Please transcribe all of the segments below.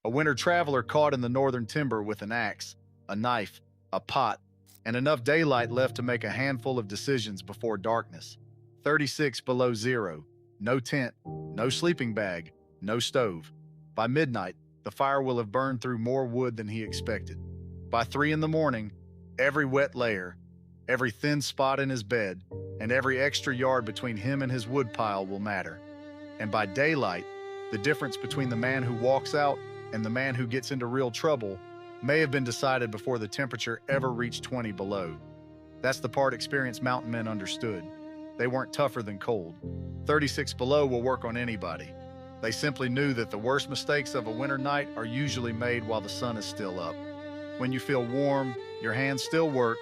A winter traveler caught in the northern timber with an axe, a knife, a pot, and enough daylight left to make a handful of decisions before darkness. 36 below zero. No tent, no sleeping bag, no stove. By midnight, the fire will have burned through more wood than he expected. By 3 in the morning, every wet layer, every thin spot in his bed, and every extra yard between him and his wood pile will matter. And by daylight, the difference between the man who walks out and the man who gets into real trouble may have been decided before the temperature ever reached 20 below. That's the part experienced mountain men understood. They weren't tougher than cold. 36 below will work on anybody. They simply knew that the worst mistakes of a winter night are usually made while the sun is still up. When you feel warm, your hands still work,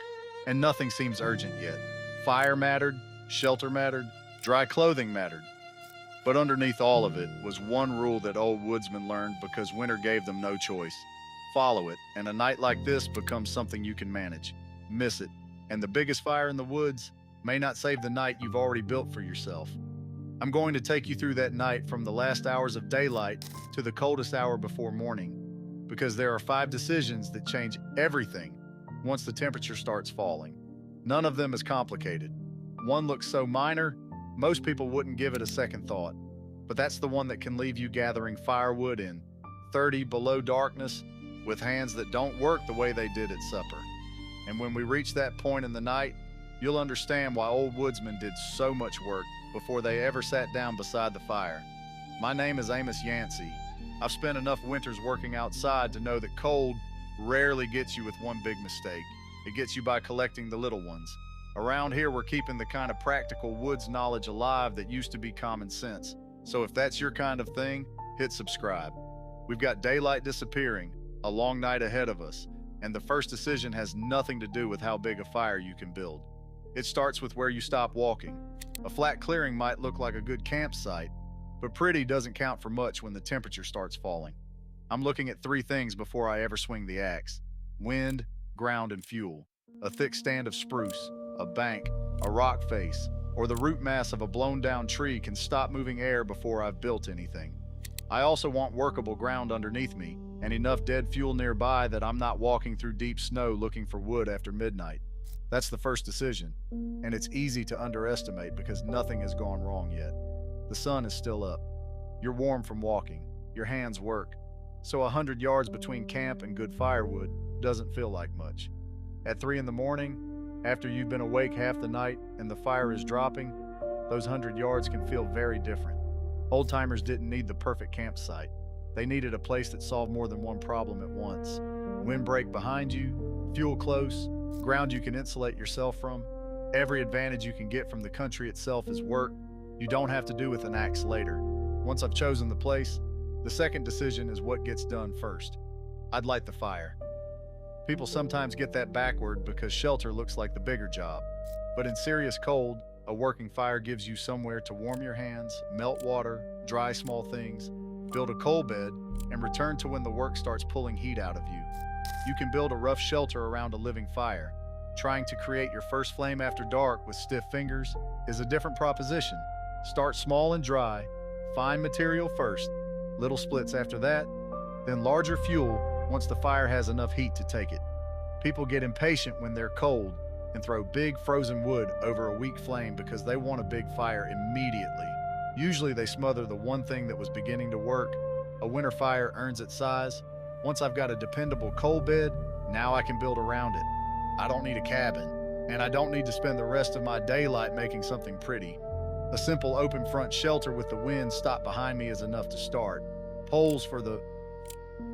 and nothing seems urgent yet. Fire mattered, shelter mattered, dry clothing mattered. But underneath all of it was one rule that old woodsmen learned because winter gave them no choice. Follow it, and a night like this becomes something you can manage. Miss it, and the biggest fire in the woods may not save the night you've already built for yourself. I'm going to take you through that night from the last hours of daylight to the coldest hour before morning, because there are 5 decisions that change everything once the temperature starts falling. None of them is complicated. One looks so minor, most people wouldn't give it a second thought, but that's the one that can leave you gathering firewood in 30 below darkness with hands that don't work the way they did at supper. And when we reach that point in the night, you'll understand why old woodsmen did so much work before they ever sat down beside the fire. My name is Amos Yancey. I've spent enough winters working outside to know that cold rarely gets you with one big mistake. It gets you by collecting the little ones. Around here, we're keeping the kind of practical woods knowledge alive that used to be common sense. So if that's your kind of thing, hit subscribe. We've got daylight disappearing, a long night ahead of us, and the first decision has nothing to do with how big a fire you can build. It starts with where you stop walking. A flat clearing might look like a good campsite, but pretty doesn't count for much when the temperature starts falling. I'm looking at 3 things before I ever swing the axe: wind, ground, and fuel. A thick stand of spruce, a bank, a rock face, or the root mass of a blown down tree can stop moving air before I've built anything. I also want workable ground underneath me and enough dead fuel nearby that I'm not walking through deep snow looking for wood after midnight. That's the first decision, and it's easy to underestimate because nothing has gone wrong yet. The sun is still up. You're warm from walking. Your hands work. So 100 yards between camp and good firewood doesn't feel like much. At 3 in the morning, after you've been awake half the night and the fire is dropping, those 100 yards can feel very different. Old-timers didn't need the perfect campsite. They needed a place that solved more than one problem at once. Windbreak behind you, fuel close, ground you can insulate yourself from. Every advantage you can get from the country itself is work you don't have to do with an axe later. Once I've chosen the place, the second decision is what gets done first. I'd light the fire. People sometimes get that backward because shelter looks like the bigger job. But in serious cold, a working fire gives you somewhere to warm your hands, melt water, dry small things, build a coal bed, and return to when the work starts pulling heat out of you. You can build a rough shelter around a living fire. Trying to create your first flame after dark with stiff fingers is a different proposition. Start small and dry, fine material first, little splits after that, then larger fuel once the fire has enough heat to take it. People get impatient when they're cold and throw big frozen wood over a weak flame because they want a big fire immediately. Usually they smother the one thing that was beginning to work. A winter fire earns its size. Once I've got a dependable coal bed, now I can build around it. I don't need a cabin, and I don't need to spend the rest of my daylight making something pretty. A simple open front shelter with the wind stopped behind me is enough to start. Poles for the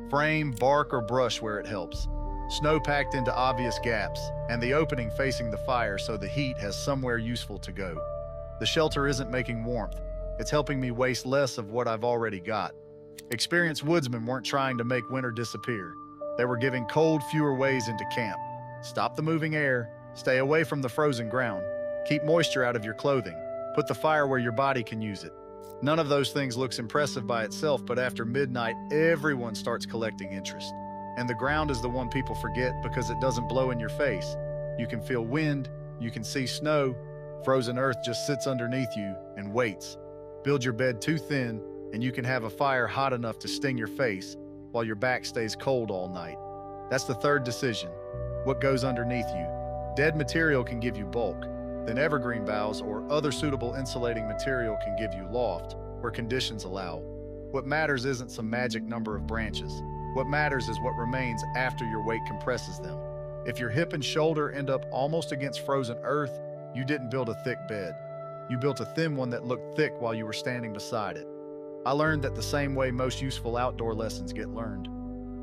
frame, bark, or brush where it helps. Snow packed into obvious gaps, and the opening facing the fire so the heat has somewhere useful to go. The shelter isn't making warmth. It's helping me waste less of what I've already got. Experienced woodsmen weren't trying to make winter disappear. They were giving cold fewer ways into camp. Stop the moving air, stay away from the frozen ground, keep moisture out of your clothing, put the fire where your body can use it. None of those things looks impressive by itself, but after midnight, everyone starts collecting interest. And the ground is the one people forget because it doesn't blow in your face. You can feel wind, you can see snow, frozen earth just sits underneath you and waits. Build your bed too thin, and you can have a fire hot enough to sting your face, while your back stays cold all night. That's the third decision. What goes underneath you? Dead material can give you bulk. Then evergreen boughs or other suitable insulating material can give you loft, where conditions allow. What matters isn't some magic number of branches. What matters is what remains after your weight compresses them. If your hip and shoulder end up almost against frozen earth, you didn't build a thick bed. You built a thin one that looked thick while you were standing beside it. I learned that the same way most useful outdoor lessons get learned.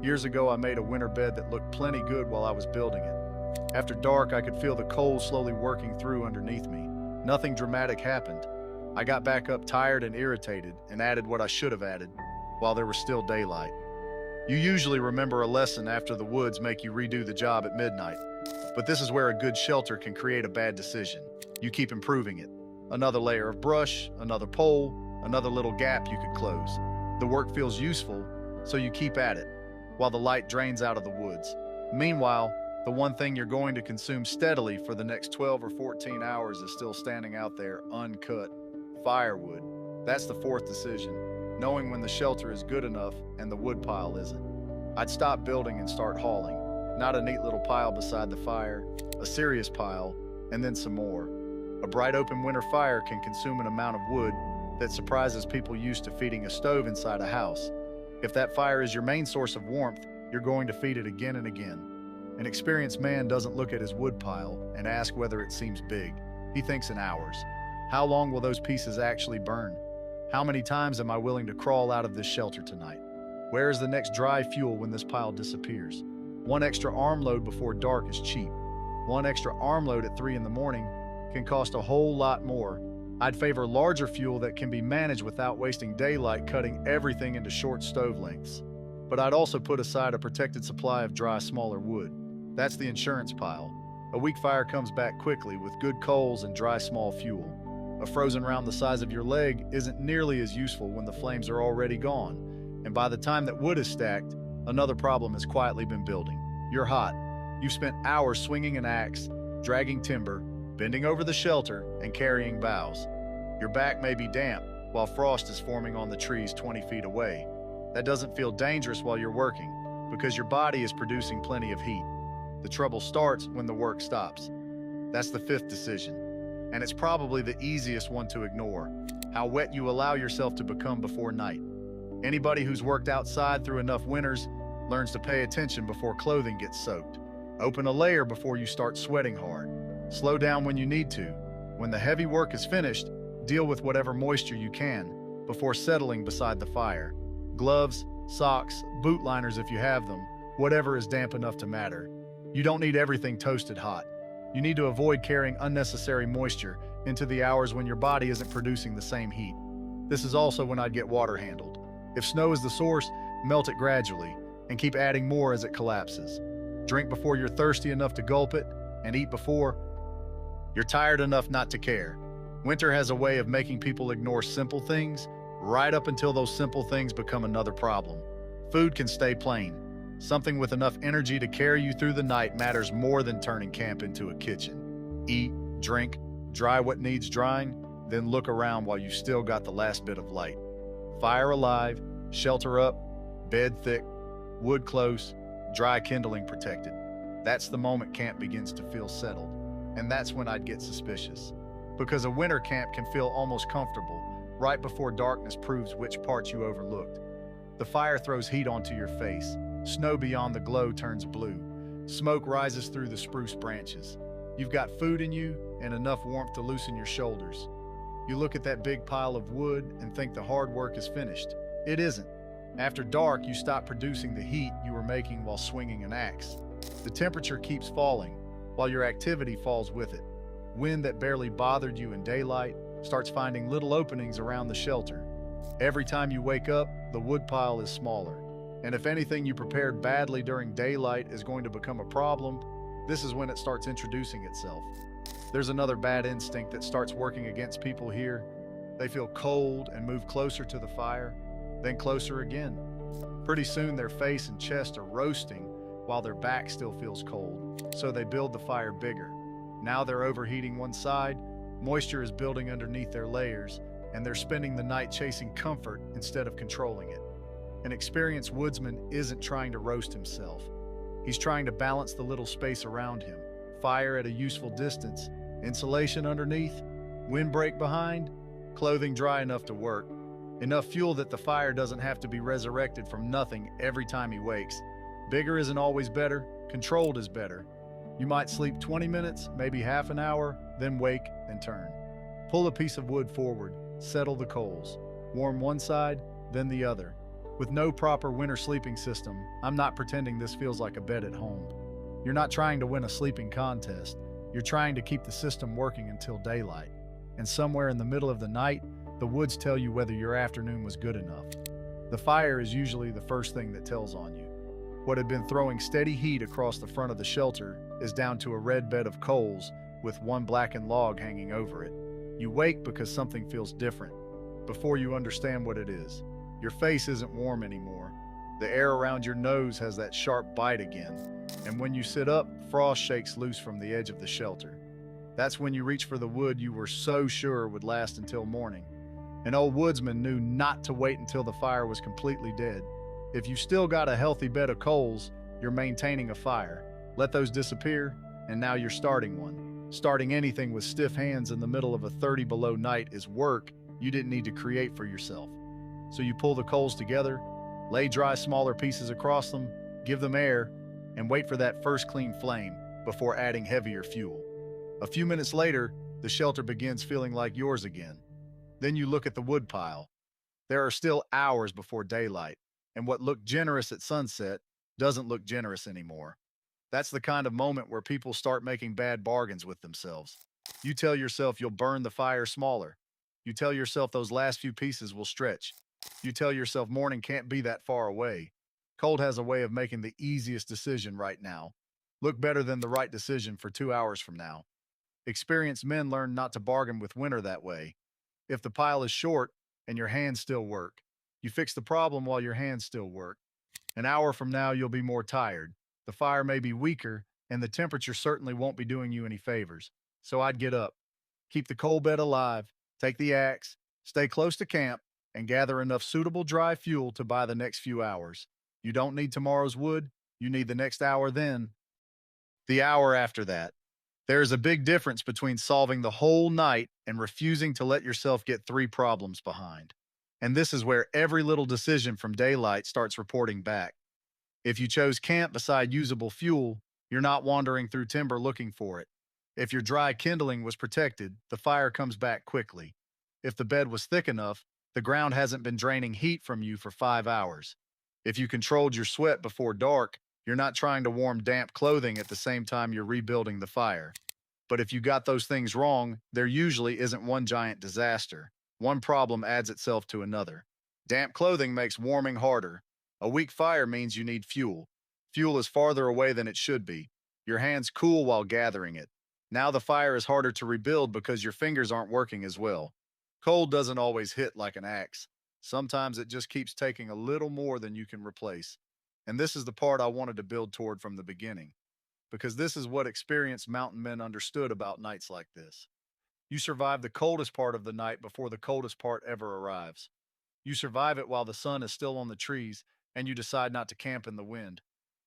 Years ago, I made a winter bed that looked plenty good while I was building it. After dark, I could feel the cold slowly working through underneath me. Nothing dramatic happened. I got back up tired and irritated and added what I should have added while there was still daylight. You usually remember a lesson after the woods make you redo the job at midnight. But this is where a good shelter can create a bad decision. You keep improving it. Another layer of brush, another pole, another little gap you could close. The work feels useful, so you keep at it, while the light drains out of the woods. Meanwhile, the one thing you're going to consume steadily for the next 12 or 14 hours is still standing out there uncut. Firewood. That's the fourth decision, knowing when the shelter is good enough and the wood pile isn't. I'd stop building and start hauling. Not a neat little pile beside the fire, a serious pile, and then some more. A bright open winter fire can consume an amount of wood that surprises people used to feeding a stove inside a house. If that fire is your main source of warmth, you're going to feed it again and again. An experienced man doesn't look at his wood pile and ask whether it seems big. He thinks in hours. How long will those pieces actually burn? How many times am I willing to crawl out of this shelter tonight? Where is the next dry fuel when this pile disappears? One extra armload before dark is cheap. One extra armload at 3 in the morning can cost a whole lot more. I'd favor larger fuel that can be managed without wasting daylight cutting everything into short stove lengths. But I'd also put aside a protected supply of dry, smaller wood. That's the insurance pile. A weak fire comes back quickly with good coals and dry, small fuel. A frozen round the size of your leg isn't nearly as useful when the flames are already gone. And by the time that wood is stacked, another problem has quietly been building. You're hot. You've spent hours swinging an axe, dragging timber, bending over the shelter, and carrying boughs. Your back may be damp while frost is forming on the trees 20 feet away. That doesn't feel dangerous while you're working because your body is producing plenty of heat. The trouble starts when the work stops. That's the fifth decision, and it's probably the easiest one to ignore: how wet you allow yourself to become before night. Anybody who's worked outside through enough winters learns to pay attention before clothing gets soaked. Open a layer before you start sweating hard. Slow down when you need to. When the heavy work is finished, deal with whatever moisture you can before settling beside the fire. Gloves, socks, boot liners if you have them, whatever is damp enough to matter. You don't need everything toasted hot. You need to avoid carrying unnecessary moisture into the hours when your body isn't producing the same heat. This is also when I'd get water handled. If snow is the source, melt it gradually and keep adding more as it collapses. Drink before you're thirsty enough to gulp it, and eat before you're tired enough not to care. Winter has a way of making people ignore simple things right up until those simple things become another problem. Food can stay plain. Something with enough energy to carry you through the night matters more than turning camp into a kitchen. Eat, drink, dry what needs drying, then look around while you've still got the last bit of light. Fire alive, shelter up, bed thick, wood close, dry kindling protected. That's the moment camp begins to feel settled. And that's when I'd get suspicious. Because a winter camp can feel almost comfortable right before darkness proves which parts you overlooked. The fire throws heat onto your face. Snow beyond the glow turns blue. Smoke rises through the spruce branches. You've got food in you and enough warmth to loosen your shoulders. You look at that big pile of wood and think the hard work is finished. It isn't. After dark, you stop producing the heat you were making while swinging an axe. The temperature keeps falling, while your activity falls with it. Wind that barely bothered you in daylight starts finding little openings around the shelter. Every time you wake up, the wood pile is smaller. And if anything you prepared badly during daylight is going to become a problem, this is when it starts introducing itself. There's another bad instinct that starts working against people here. They feel cold and move closer to the fire, then closer again. Pretty soon their face and chest are roasting while their back still feels cold, so they build the fire bigger. Now they're overheating one side, moisture is building underneath their layers, and they're spending the night chasing comfort instead of controlling it. An experienced woodsman isn't trying to roast himself. He's trying to balance the little space around him. Fire at a useful distance, insulation underneath, windbreak behind, clothing dry enough to work, enough fuel that the fire doesn't have to be resurrected from nothing every time he wakes. Bigger isn't always better, controlled is better. You might sleep 20 minutes, maybe half an hour, then wake and turn. Pull a piece of wood forward, settle the coals. Warm one side, then the other. With no proper winter sleeping system, I'm not pretending this feels like a bed at home. You're not trying to win a sleeping contest. You're trying to keep the system working until daylight. And somewhere in the middle of the night, the woods tell you whether your afternoon was good enough. The fire is usually the first thing that tells on you. What had been throwing steady heat across the front of the shelter is down to a red bed of coals with one blackened log hanging over it. You wake because something feels different. Before you understand what it is, your face isn't warm anymore. The air around your nose has that sharp bite again. And when you sit up, frost shakes loose from the edge of the shelter. That's when you reach for the wood you were so sure would last until morning. An old woodsman knew not to wait until the fire was completely dead. If you still got a healthy bed of coals, you're maintaining a fire. Let those disappear, and now you're starting one. Starting anything with stiff hands in the middle of a 30 below night is work you didn't need to create for yourself. So you pull the coals together, lay dry smaller pieces across them, give them air, and wait for that first clean flame before adding heavier fuel. A few minutes later, the shelter begins feeling like yours again. Then you look at the wood pile. There are still hours before daylight, and what looked generous at sunset doesn't look generous anymore. That's the kind of moment where people start making bad bargains with themselves. You tell yourself you'll burn the fire smaller. You tell yourself those last few pieces will stretch. You tell yourself morning can't be that far away. Cold has a way of making the easiest decision right now look better than the right decision for 2 hours from now. Experienced men learn not to bargain with winter that way. If the pile is short and your hands still work, you fix the problem while your hands still work. An hour from now, you'll be more tired. The fire may be weaker, and the temperature certainly won't be doing you any favors. So I'd get up, keep the coal bed alive, take the axe, stay close to camp, and gather enough suitable dry fuel to buy the next few hours. You don't need tomorrow's wood, you need the next hour then. The hour after that. There is a big difference between solving the whole night and refusing to let yourself get 3 problems behind. And this is where every little decision from daylight starts reporting back. If you chose camp beside usable fuel, you're not wandering through timber looking for it. If your dry kindling was protected, the fire comes back quickly. If the bed was thick enough, the ground hasn't been draining heat from you for 5 hours. If you controlled your sweat before dark, you're not trying to warm damp clothing at the same time you're rebuilding the fire. But if you got those things wrong, there usually isn't one giant disaster. One problem adds itself to another. Damp clothing makes warming harder. A weak fire means you need fuel. Fuel is farther away than it should be. Your hands cool while gathering it. Now the fire is harder to rebuild because your fingers aren't working as well. Cold doesn't always hit like an axe. Sometimes it just keeps taking a little more than you can replace. And this is the part I wanted to build toward from the beginning, because this is what experienced mountain men understood about nights like this. You survive the coldest part of the night before the coldest part ever arrives. You survive it while the sun is still on the trees and you decide not to camp in the wind.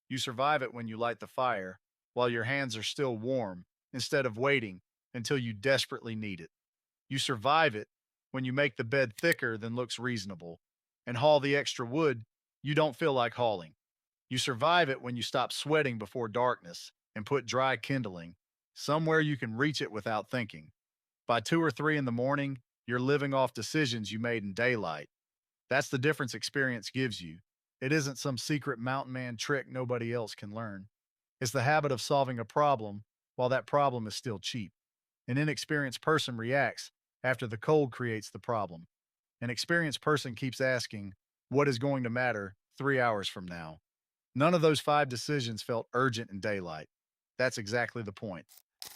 You survive it when you light the fire while your hands are still warm instead of waiting until you desperately need it. You survive it when you make the bed thicker than looks reasonable and haul the extra wood you don't feel like hauling. You survive it when you stop sweating before darkness and put dry kindling somewhere you can reach it without thinking. By 2 or 3 in the morning, you're living off decisions you made in daylight. That's the difference experience gives you. It isn't some secret mountain man trick nobody else can learn. It's the habit of solving a problem while that problem is still cheap. An inexperienced person reacts after the cold creates the problem. An experienced person keeps asking, what is going to matter 3 hours from now? None of those 5 decisions felt urgent in daylight. That's exactly the point.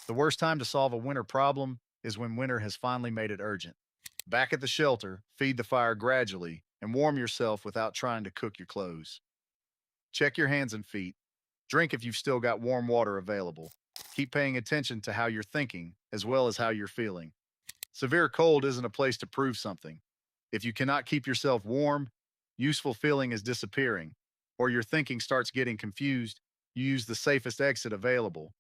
The worst time to solve a winter problem is when winter has finally made it urgent. Back at the shelter, feed the fire gradually and warm yourself without trying to cook your clothes. Check your hands and feet. Drink if you've still got warm water available. Keep paying attention to how you're thinking as well as how you're feeling. Severe cold isn't a place to prove something. If you cannot keep yourself warm, useful feeling is disappearing, or your thinking starts getting confused, you use the safest exit available.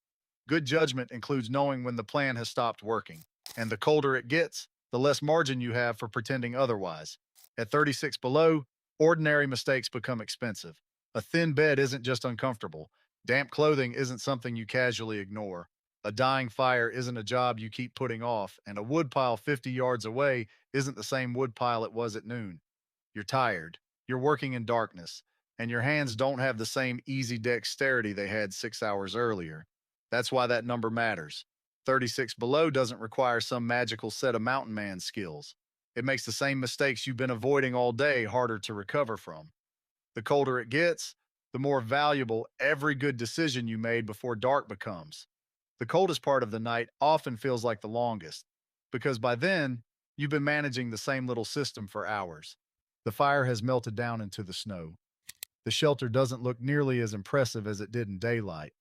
Good judgment includes knowing when the plan has stopped working, and the colder it gets, the less margin you have for pretending otherwise. At 36 below, ordinary mistakes become expensive. A thin bed isn't just uncomfortable. Damp clothing isn't something you casually ignore. A dying fire isn't a job you keep putting off, and a woodpile 50 yards away isn't the same woodpile it was at noon. You're tired, you're working in darkness, and your hands don't have the same easy dexterity they had 6 hours earlier. That's why that number matters. 36 below doesn't require some magical set of mountain man skills. It makes the same mistakes you've been avoiding all day harder to recover from. The colder it gets, the more valuable every good decision you made before dark becomes. The coldest part of the night often feels like the longest, because by then, you've been managing the same little system for hours. The fire has melted down into the snow. The shelter doesn't look nearly as impressive as it did in daylight.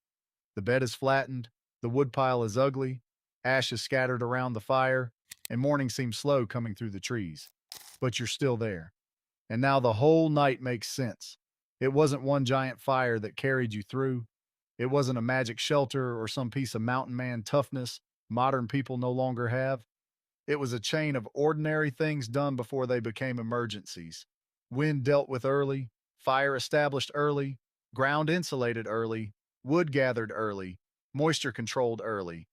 The bed is flattened, the woodpile is ugly, ash is scattered around the fire, and morning seems slow coming through the trees. But you're still there. And now the whole night makes sense. It wasn't one giant fire that carried you through. It wasn't a magic shelter or some piece of mountain man toughness modern people no longer have. It was a chain of ordinary things done before they became emergencies. Wind dealt with early, fire established early, ground insulated early, wood gathered early, moisture controlled early.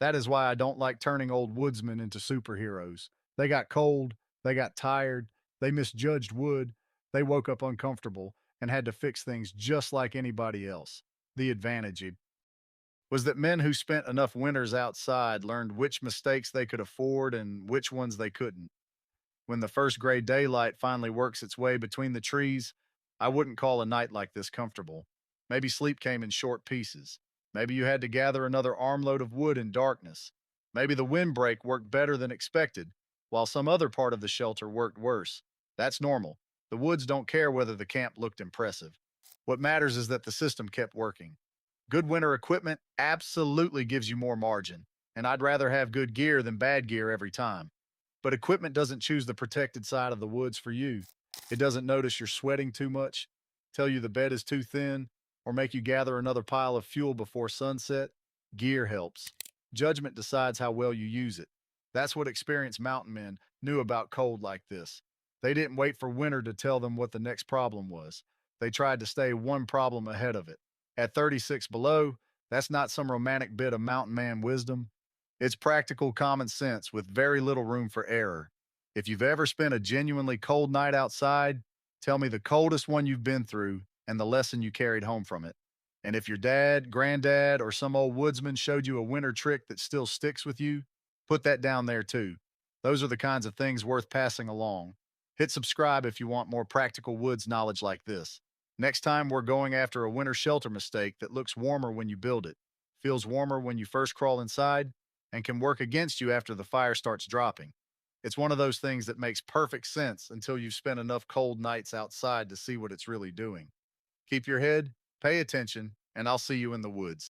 That is why I don't like turning old woodsmen into superheroes. They got cold, they got tired, they misjudged wood, they woke up uncomfortable and had to fix things just like anybody else. The advantage was that men who spent enough winters outside learned which mistakes they could afford and which ones they couldn't. When the first gray daylight finally works its way between the trees, I wouldn't call a night like this comfortable. Maybe sleep came in short pieces. Maybe you had to gather another armload of wood in darkness. Maybe the windbreak worked better than expected, while some other part of the shelter worked worse. That's normal. The woods don't care whether the camp looked impressive. What matters is that the system kept working. Good winter equipment absolutely gives you more margin, and I'd rather have good gear than bad gear every time. But equipment doesn't choose the protected side of the woods for you. It doesn't notice you're sweating too much, tell you the bed is too thin, or make you gather another pile of fuel before sunset. Gear helps. Judgment decides how well you use it. That's what experienced mountain men knew about cold like this. They didn't wait for winter to tell them what the next problem was. They tried to stay one problem ahead of it. At 36 below, that's not some romantic bit of mountain man wisdom. It's practical common sense with very little room for error. If you've ever spent a genuinely cold night outside, tell me the coldest one you've been through and the lesson you carried home from it. And if your dad, granddad, or some old woodsman showed you a winter trick that still sticks with you, put that down there too. Those are the kinds of things worth passing along. Hit subscribe if you want more practical woods knowledge like this. Next time, we're going after a winter shelter mistake that looks warmer when you build it, feels warmer when you first crawl inside, and can work against you after the fire starts dropping. It's one of those things that makes perfect sense until you've spent enough cold nights outside to see what it's really doing. Keep your head, pay attention, and I'll see you in the woods.